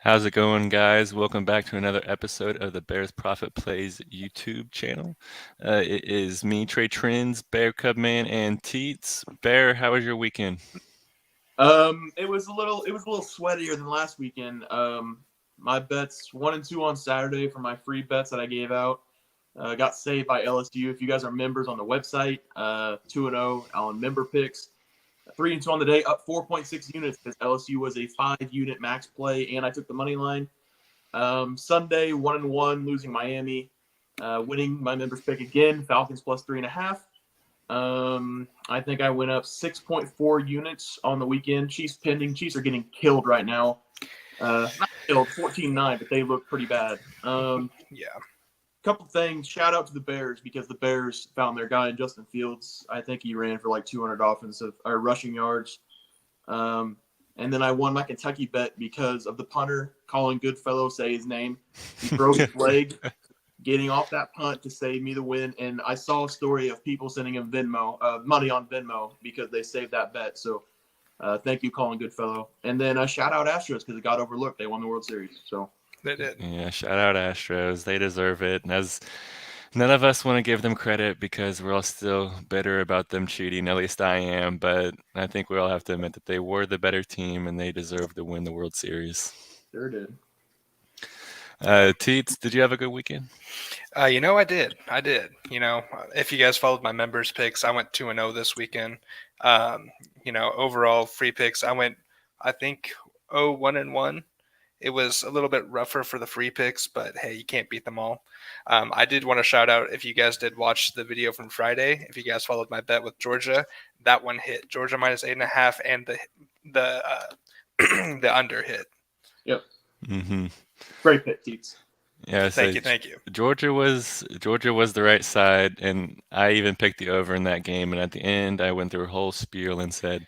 How's it going, guys? Welcome back to another episode of the Bears Profit Plays YouTube channel. It is me, Trey Trends, Bearcubman, and Teats. Bear, how was your weekend? It was a little sweatier than last weekend. My bets 1 and 2 on Saturday for my free bets that I gave out got saved by LSU. If you guys are members on the website, 2-0 on member picks. 3-2 on the day, up 4.6 units because LSU was a 5 unit max play, and I took the money line. Sunday 1-1, losing Miami, winning my members pick again. Falcons plus 3.5. I think I went up 6.4 units on the weekend. Chiefs pending. Chiefs are getting killed right now. Not killed, 14-9, but they look pretty bad. Yeah. Couple things. Shout out to the Bears because the Bears found their guy in Justin Fields. I think he ran for like 200 offensive or rushing yards. And then I won my Kentucky bet because of the punter calling Goodfellow say his name. He broke his leg getting off that punt to save me the win. And I saw a story of people sending him money on Venmo because they saved that bet. So thank you, Colin Goodfellow. And then shout out Astros because it got overlooked. They won the World Series. So They did. Yeah, shout out Astros. They deserve it. And as none of us want to give them credit because we're all still bitter about them cheating. At least I am. But I think we all have to admit that they were the better team and they deserve to win the World Series. sure did. Teats, did you have a good weekend? I did. If you guys followed my members picks, I went 2-0 this weekend. Overall free picks, I went, I think, 1-1. It was a little bit rougher for the free picks, but hey, you can't beat them all. I did want to shout out if you guys did watch the video from Friday. If you guys followed my bet with Georgia, that one hit. Georgia minus 8.5, and the the under hit. Yep. Mm-hmm. Great pick, Teats. Yeah, so Thank you. Georgia was the right side, and I even picked the over in that game. And at the end, I went through a whole spiel and said,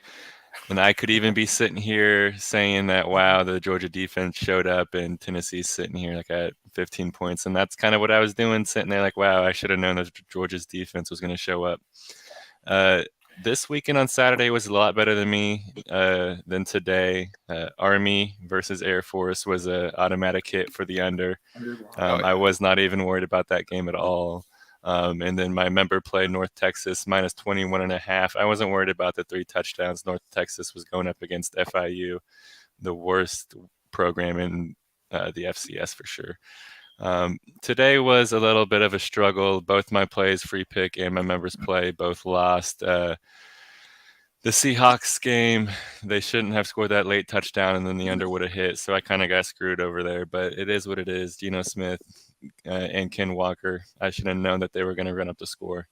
and I could even be sitting here saying that, wow, the Georgia defense showed up, and Tennessee's sitting here like at 15 points, and that's kind of what I was doing, sitting there like, wow, I should have known that Georgia's defense was going to show up. This weekend on Saturday was a lot better than today. Army versus Air Force was an automatic hit for the under. I was not even worried about that game at all. And then my member play North Texas minus 21.5. I wasn't worried about the 3 touchdowns. North Texas was going up against FIU, the worst program in the FCS for sure. Today was a little bit of a struggle. Both my plays, free pick and my members play, both lost. The Seahawks game, they shouldn't have scored that late touchdown, and then the under would have hit. So I kind of got screwed over there. But it is what it is. Geno Smith and Ken Walker, I should have known that they were going to run up the score.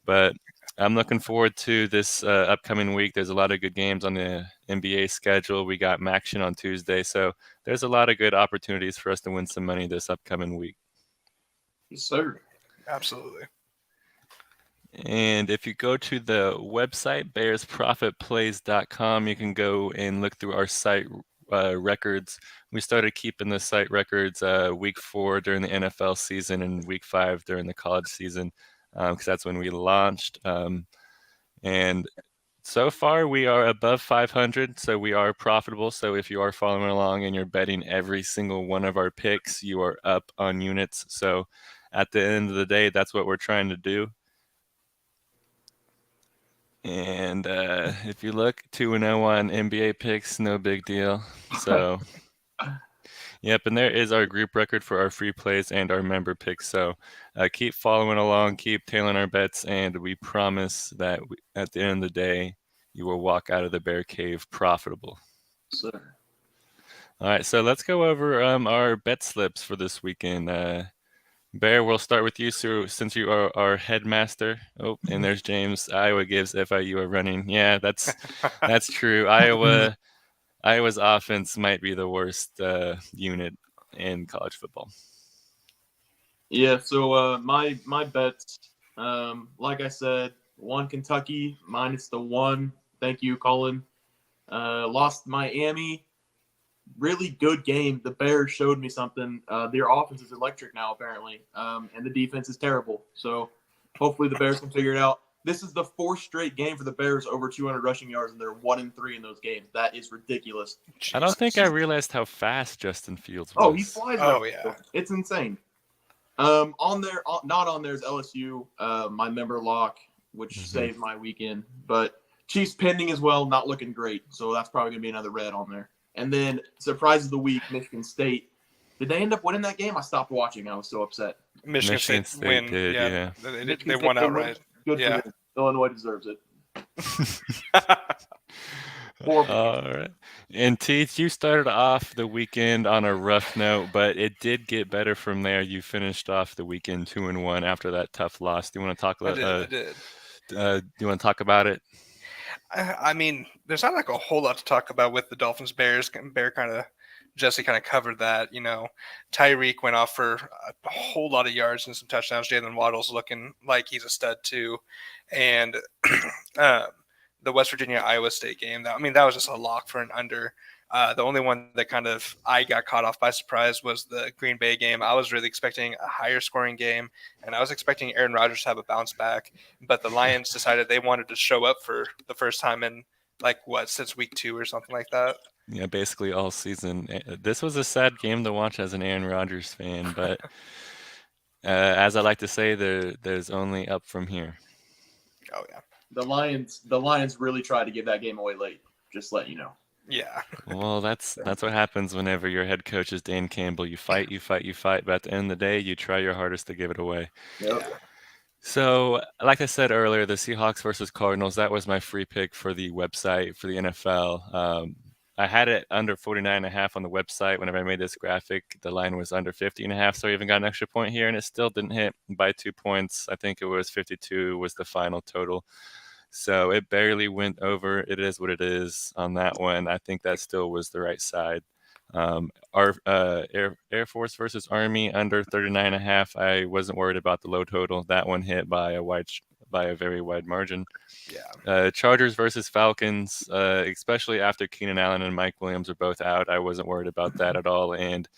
But I'm looking forward to this upcoming week. There's a lot of good games on the NBA schedule. We got Maction on Tuesday. So there's a lot of good opportunities for us to win some money this upcoming week. Yes, sir. Absolutely. And if you go to the website, bearsprofitplays.com, you can go and look through our site records. We started keeping the site records week 4 during the NFL season and week 5 during the college season because that's when we launched. And so far, we are above 500, so we are profitable. So if you are following along and you're betting every single one of our picks, you are up on units. So at the end of the day, that's what we're trying to do. And if you look, 2-0 on NBA picks, no big deal. So, yep, and there is our group record for our free plays and our member picks. So keep following along, keep tailing our bets, and we promise that at the end of the day, you will walk out of the bear cave profitable. Sir. All right, so let's go over our bet slips for this weekend. Bear, we'll start with you, since you are our headmaster. Oh, and there's James. Iowa gives FIU a running. Yeah, that's true. Iowa's offense might be the worst unit in college football. Yeah, so my bets, like I said, won Kentucky minus the 1. Thank you, Colin. Lost Miami. Really good game. The Bears showed me something. Their offense is electric now, apparently, and the defense is terrible. So hopefully the Bears can figure it out. This is the fourth straight game for the Bears over 200 rushing yards, and they're 1-3 in those games. That is ridiculous. I don't think I Jesus. realized how fast Justin Fields Oh, he was. flies. Oh, yeah. It's insane. On there, not on there is LSU, my member lock, which saved my weekend. But Chiefs pending as well, not looking great. So that's probably going to be another red on there. And then surprise of the week, Michigan State. Did they end up winning that game? I stopped watching. I was so upset. Michigan State win. did, yeah. They Michigan won State outright. Good Yeah. for them. Illinois deserves it. Horrible. All right. And Teats, you started off the weekend on a rough note, but it did get better from there. You finished off the weekend 2-1 after that tough loss. Do you want to talk about? I did. Do you want to talk about it? I mean, there's not like a whole lot to talk about with the Dolphins Bears. Jesse kind of covered that. You know, Tyreek went off for a whole lot of yards and some touchdowns. Jalen Waddle's looking like he's a stud too, and the West Virginia Iowa State game. That was just a lock for an under. The only one that kind of I got caught off by surprise was the Green Bay game. I was really expecting a higher scoring game, and I was expecting Aaron Rodgers to have a bounce back. But the Lions decided they wanted to show up for the first time in since week 2 or something like that. Yeah, basically all season. This was a sad game to watch as an Aaron Rodgers fan, but as I like to say, there's only up from here. Oh yeah. The Lions really tried to give that game away late. Just let you know. Yeah. Well, that's what happens whenever your head coach is Dan Campbell. You fight, but at the end of the day, you try your hardest to give it away. Yep. So, like I said earlier, the Seahawks versus Cardinals, that was my free pick for the website for the NFL. I had it under 49.5 on the website. Whenever I made this graphic, the line was under 50.5, so I even got an extra point here, and it still didn't hit by 2 points. I think it was 52 was the final total. So it barely went over. It is what it is on that one. I think that still was the right side. Our Air Force versus Army under 39.5. I wasn't worried about the low total. That one hit by a very wide margin. Yeah. Chargers versus Falcons, especially after Keenan Allen and Mike Williams are both out. I wasn't worried about that at all. And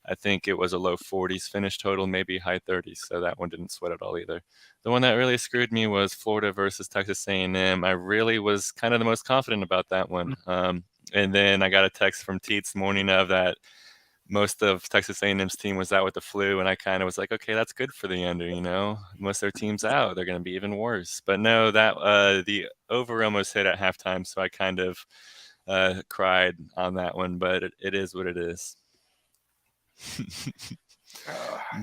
I think it was a low 40s finish total, maybe high 30s. So that one didn't sweat at all either. The one that really screwed me was Florida versus Texas A&M. I really was kind of the most confident about that one. And then I got a text from Teats morning of that most of Texas A&M's team was out with the flu, and I kind of was like, okay, that's good for the under, you know. Most of their team's out. They're going to be even worse. But no, that the over almost hit at halftime, so I kind of cried on that one. But it is what it is.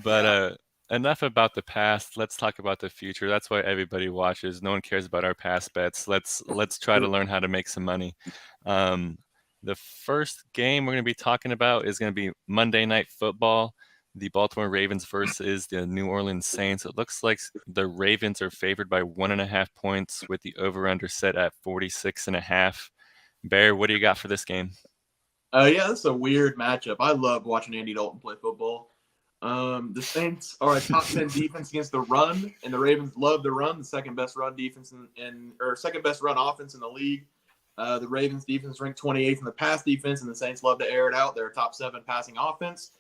But enough about the past. Let's talk about the future. That's why everybody watches. No one cares about our past bets. Let's try to learn how to make some money. The first game we're going to be talking about is going to be Monday Night Football. The Baltimore Ravens versus the New Orleans Saints. It looks like the Ravens are favored by 1.5 points with the over-under set at 46.5. Bear, what do you got for this game? Yeah, this is a weird matchup. I love watching Andy Dalton play football. The Saints are a top 10 defense against the run, and the Ravens love the run, the second best run defense second best run offense in the league. The Ravens defense ranked 28th in the pass defense, and the Saints love to air it out. They're a top 7 passing offense.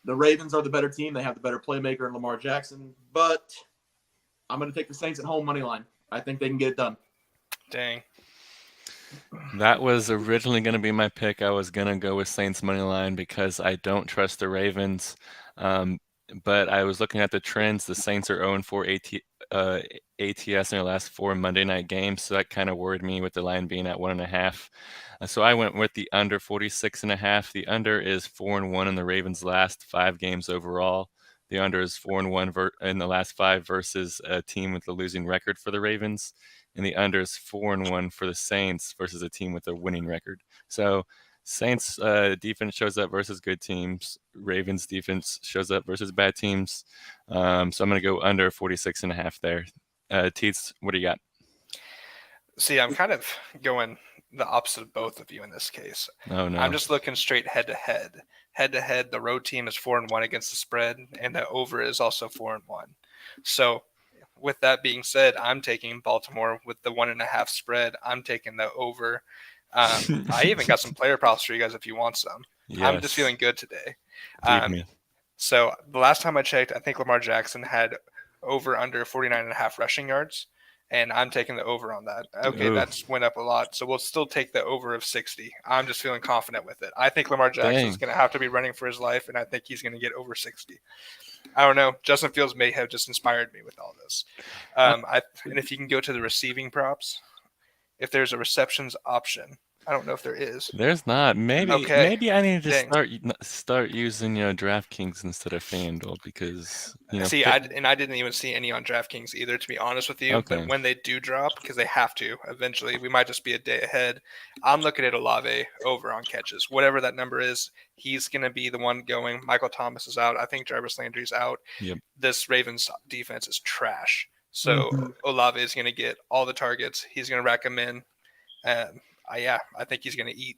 The Ravens are the better team. They have the better playmaker in Lamar Jackson, but I'm going to take the Saints at home money line. I think they can get it done. Dang. That was originally going to be my pick. I was going to go with Saints money line because I don't trust the Ravens. But I was looking at the trends. The Saints are 0-4 ATS in their last 4 Monday night games, so that kind of worried me with the line being at 1.5. So I went with the under 46.5. The under is 4-1 in the Ravens' last 5 games overall. The under is 4-1 in the last 5 versus a team with a losing record for the Ravens. And the under is 4-1 for the Saints versus a team with a winning record. So Saints defense shows up versus good teams. Ravens defense shows up versus bad teams. So I'm going to go under 46.5 there. Teats, what do you got? See, I'm kind of going the opposite of both of you in this case. Oh, no. I'm just looking straight head to head. Head to head, the road team is 4-1 against the spread, and the over is also 4-1. So with that being said, I'm taking Baltimore with the 1.5 spread. I'm taking the over. I even got some player props for you guys if you want some. Yes. I'm just feeling good today. So the last time I checked, I think Lamar Jackson had over under 49.5 rushing yards. and I'm taking the over on that. Okay, Ooh, that's went up a lot, so we'll still take the over of 60. I'm just feeling confident with it. I think Lamar Jackson is dang. going to have to be running for his life, and I think he's going to get over 60. I don't know. Justin Fields may have just inspired me with all this. Uh, And if you can go to the receiving props, if there's a receptions option, I don't know if there is. There's not. Maybe Okay, maybe I need to dang. start using, DraftKings instead of FanDuel because, See, I didn't even see any on DraftKings either, to be honest with you. But okay. when they do drop, because they have to eventually, we might just be a day ahead. I'm looking at Olave over on catches, whatever that number is. He's going to be the one going. Michael Thomas is out. I think Jarvis Landry's out. Yep. This Ravens defense is trash. So Mhm. Olave is going to get all the targets. He's going to rack them in. And I think he's going to eat.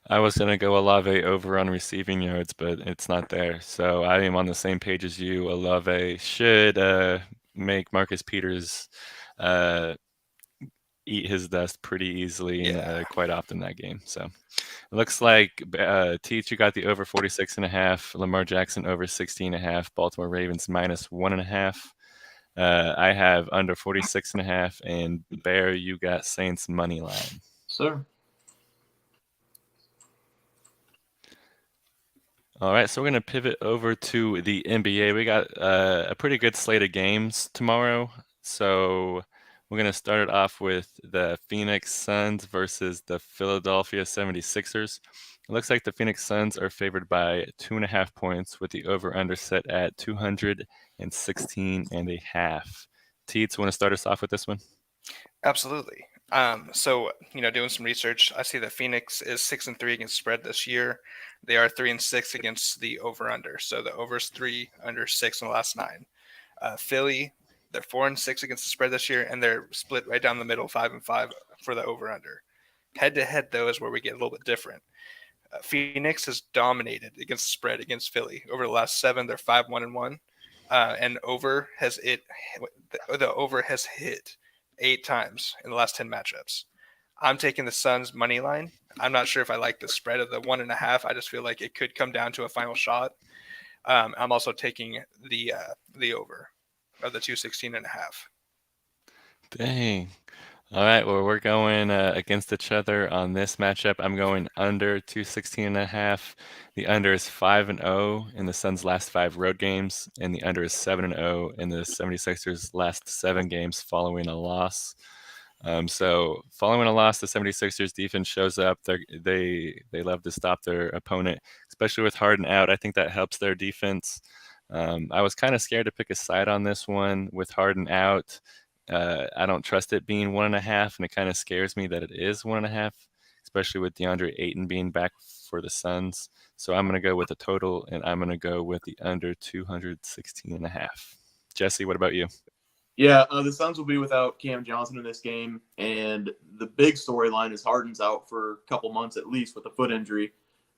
I was gonna go Olave over on receiving yards, but it's not there. So I am on the same page as you. Olave should make Marcus Peters uh, eat his dust pretty easily and Yeah. quite often that game. So it looks like Teats, you got the over 46.5, Lamar Jackson over 16.5, Baltimore Ravens minus 1.5. I have under 46.5, and Bear, you got Saints money line. Sir. All right, so we're going to pivot over to the NBA. We got a pretty good slate of games tomorrow. So we're going to start it off with the Phoenix Suns versus the Philadelphia 76ers. It looks like the Phoenix Suns are favored by 2.5 points with the over-under set at 216.5. Teats, want to start us off with this one? Absolutely. So doing some research, I see that Phoenix is 6-3 against spread this year. They are 3-6 against the over/under. So the over's 3, under 6 in the last 9. Philly, they're 4-6 against the spread this year, and they're split right down the middle, 5-5 for the over/under. Head to head, though, is where we get a little bit different. Phoenix has dominated against the spread against Philly over the last 7. They're 5-1-1, and the over has hit 8 times in the last 10 matchups. I'm taking the Suns money line. I'm not sure if I like the spread of the 1.5. I just feel like it could come down to a final shot. I'm also taking the over of the 216.5. Dang. All right, well, we're going against each other on this matchup. I'm going under 216.5. The under is 5-0 in the Suns' last 5 road games, and the under is 7-0 in the 76ers' last 7 games following a loss. So following a loss, the 76ers defense shows up. They love to stop their opponent, especially with Harden out. I think that helps their defense. I was kind of scared to pick a side on this one with Harden out. I don't trust it being 1.5, and it kind of scares me that it is 1.5, especially with DeAndre Ayton being back for the Suns. So I'm going to go with the total, and I'm going to go with the under 216.5. Jesse, what about you? Yeah, the Suns will be without Cam Johnson in this game, and the big storyline is Harden's out for a couple months at least with a foot injury.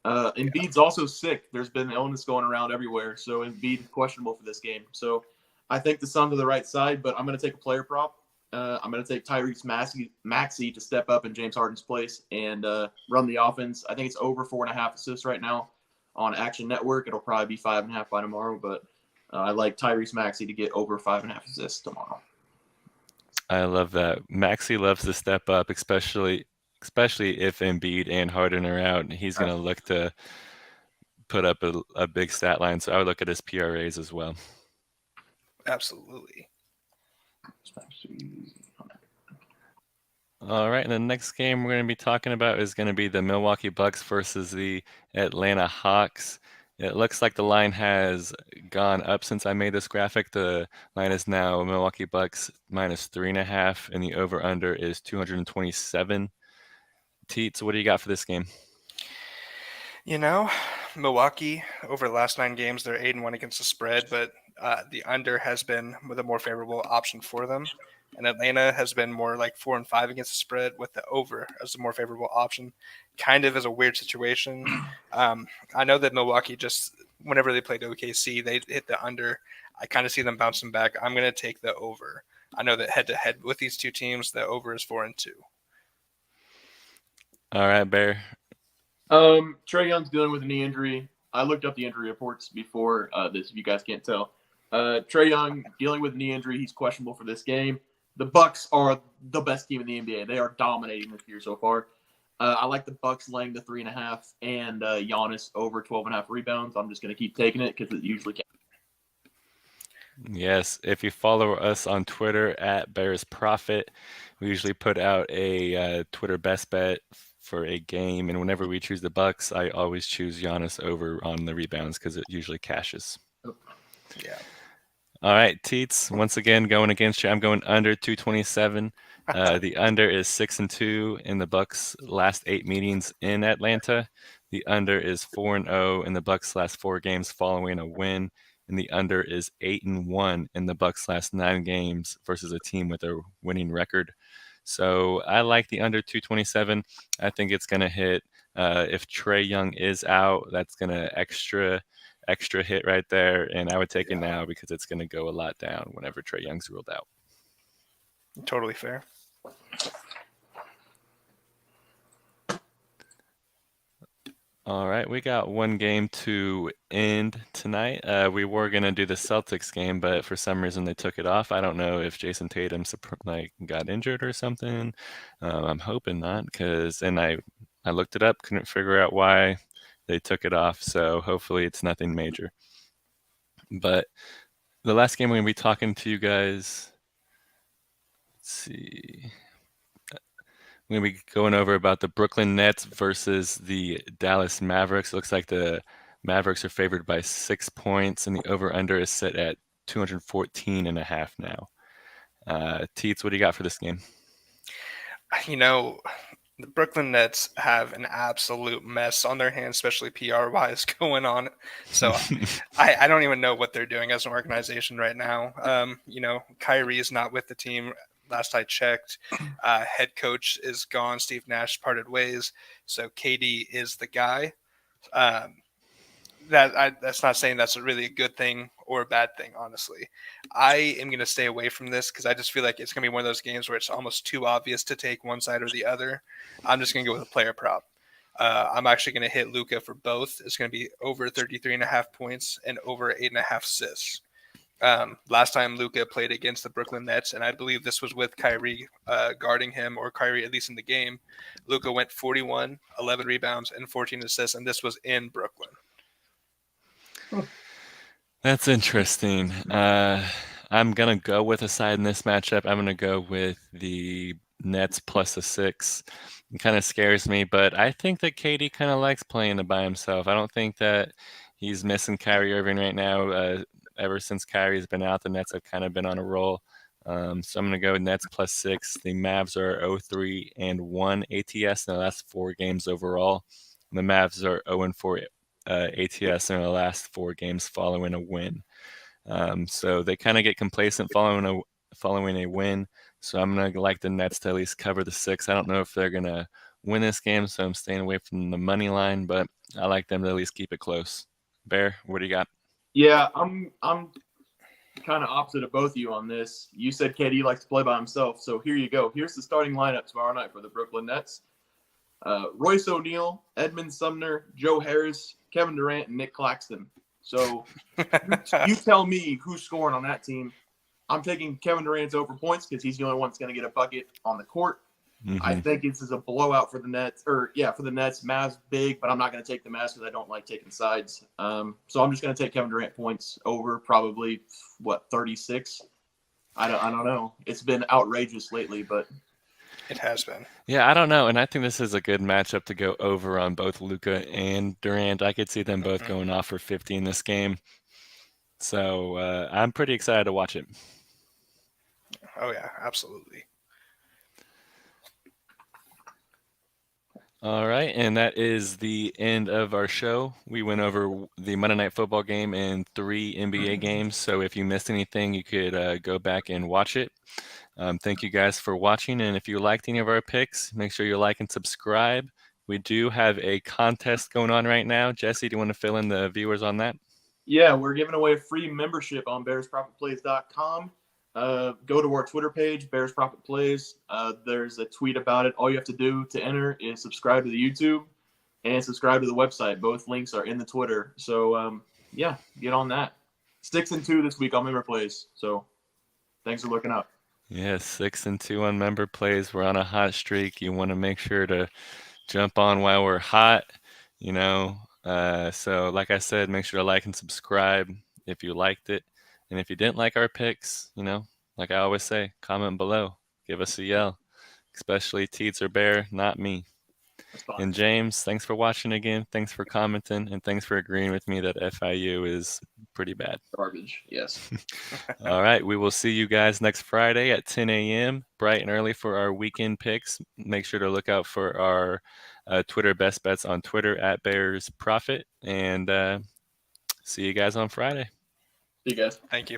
Embiid's also sick. There's been illness going around everywhere, so Embiid is questionable for this game. So I think the Suns are the right side, but I'm going to take a player prop. I'm going to take Tyrese Maxey to step up in James Harden's place and run the offense. I think it's over 4.5 assists right now on Action Network. It'll probably be 5.5 by tomorrow, but I like Tyrese Maxey to get over 5.5 assists tomorrow. I love that. Maxey loves to step up, especially if Embiid and Harden are out. He's going to look to put up a big stat line. So I would look at his PRAs as well. Absolutely. All right, and the next game we're going to be talking about is going to be the Milwaukee Bucks versus the Atlanta Hawks. It looks like the line has gone up since I made this graphic. The line is now Milwaukee Bucks minus 3.5, and the over/under is 227. Teats, what do you got for this game? Milwaukee over the last 9 games, they're 8-1 against the spread, but the under has been the more favorable option for them. And Atlanta has been more like 4-5 against the spread with the over as the more favorable option. Kind of is a weird situation. I know that Milwaukee just, whenever they played OKC, they hit the under. I kind of see them bouncing back. I'm going to take the over. I know that head-to-head with these two teams, the over is 4-2. All right, Bear. Trae Young's dealing with a knee injury. I looked up the injury reports before this, if you guys can't tell. Trae Young dealing with a knee injury. He's questionable for this game. the Bucks are the best team in the NBA. They are dominating this year so far. I like the Bucks laying the 3.5 and Giannis over 12.5 rebounds. I'm just going to keep taking it because it usually can. Yes, if you follow us on Twitter at Bears Profit, we usually put out a Twitter best bet for a game, and whenever we choose the Bucks, I always choose Giannis over on the rebounds because it usually cashes. Yeah. All right, Teats, once again going against you. I'm going under 227. The under is 6-2 in the Bucks' last 8 meetings in Atlanta. The under is 4-0 in the Bucks' last 4 games following a win, and the under is 8-1 in the Bucks' last 9 games versus a team with a winning record. So I like the under 227. I think it's going to hit. If Trey Young is out, that's going to extra hit right there, and I would take it now because it's going to go a lot down whenever Trey Young's ruled out. Totally fair. All right, we got one game to end tonight. We were going to do the Celtics game, but for some reason they took it off. I don't know if Jason Tatum got injured or something. I'm hoping not, and I looked it up, couldn't figure out why they took it off, so hopefully it's nothing major. But the last game we're going to be talking to you guys, let's see. We're going to be going over about the Brooklyn Nets versus the Dallas Mavericks. It looks like the Mavericks are favored by 6 points, and the over-under is set at 214.5 now. Teats, what do you got for this game? The Brooklyn Nets have an absolute mess on their hands, especially PR-wise, going on. So I don't even know what they're doing as an organization right now. Kyrie is not with the team. Last I checked, head coach is gone. Steve Nash parted ways. So KD is the guy. That's not saying that's really a good thing or a bad thing, honestly. I am going to stay away from this because I just feel like it's going to be one of those games where it's almost too obvious to take one side or the other. I'm just going to go with a player prop. I'm actually going to hit Luka for both. It's going to be over 33.5 points and over 8.5 assists. Last time Luka played against the Brooklyn Nets, and I believe this was with Kyrie guarding him, or Kyrie at least in the game, Luka went 41, 11 rebounds, and 14 assists, and this was in Brooklyn. That's interesting. I'm going to go with a side in this matchup. I'm going to go with the Nets plus a 6. It kind of scares me, but I think that KD kind of likes playing by himself. I don't think that he's missing Kyrie Irving right now. Ever since Kyrie's been out, the Nets have kind of been on a roll. So I'm going to go Nets plus 6. The Mavs are 0-3-1 ATS in the last 4 games overall. The Mavs are 0-4 ATS in the last 4 games following a win. So they kind of get complacent following a win. So I'm going to like the Nets to at least cover the 6. I don't know if they're going to win this game, so I'm staying away from the money line, but I like them to at least keep it close. Bear, what do you got? Yeah, I'm kind of opposite of both of you on this. You said KD likes to play by himself, so here you go. Here's the starting lineup tomorrow night for the Brooklyn Nets. Royce O'Neal, Edmund Sumner, Joe Harris, Kevin Durant, and Nick Claxton. So you tell me who's scoring on that team. I'm taking Kevin Durant's over points because he's the only one that's going to get a bucket on the court. Mm-hmm. I think this is a blowout for the Nets. For the Nets. Mavs big, but I'm not going to take the Mavs because I don't like taking sides. So I'm just going to take Kevin Durant points over probably, 36? I don't know. It's been outrageous lately, but it has been. Yeah, I don't know. And I think this is a good matchup to go over on both Luka and Durant. I could see them both going off for 50 in this game. So I'm pretty excited to watch it. Oh, yeah, absolutely. All right, and that is the end of our show. We went over the Monday Night Football game and 3 NBA games. So if you missed anything, you could go back and watch it. Thank you guys for watching. And if you liked any of our picks, make sure you like and subscribe. We do have a contest going on right now. Jesse, do you want to fill in the viewers on that? Yeah, we're giving away a free membership on BearsProfitPlays.com. Go to our Twitter page, Bears Profit Plays. There's a tweet about it. All you have to do to enter is subscribe to the YouTube and subscribe to the website. Both links are in the Twitter. So, get on that. 6-2 this week on Member Plays. So, thanks for looking up. Yeah, 6-2 on member plays. We're on a hot streak. You want to make sure to jump on while we're hot, you know. So, like I said, make sure to like and subscribe if you liked it. And if you didn't like our picks, like I always say, comment below. Give us a yell, especially Teats or Bear, not me. That's fine. And James, thanks for watching again. Thanks for commenting. And thanks for agreeing with me that FIU is pretty bad. Garbage. Yes. All right. We will see you guys next Friday at 10 a.m., bright and early for our weekend picks. Make sure to look out for our Twitter best bets on Twitter at Bears Profit. And see you guys on Friday. See you guys. Thank you.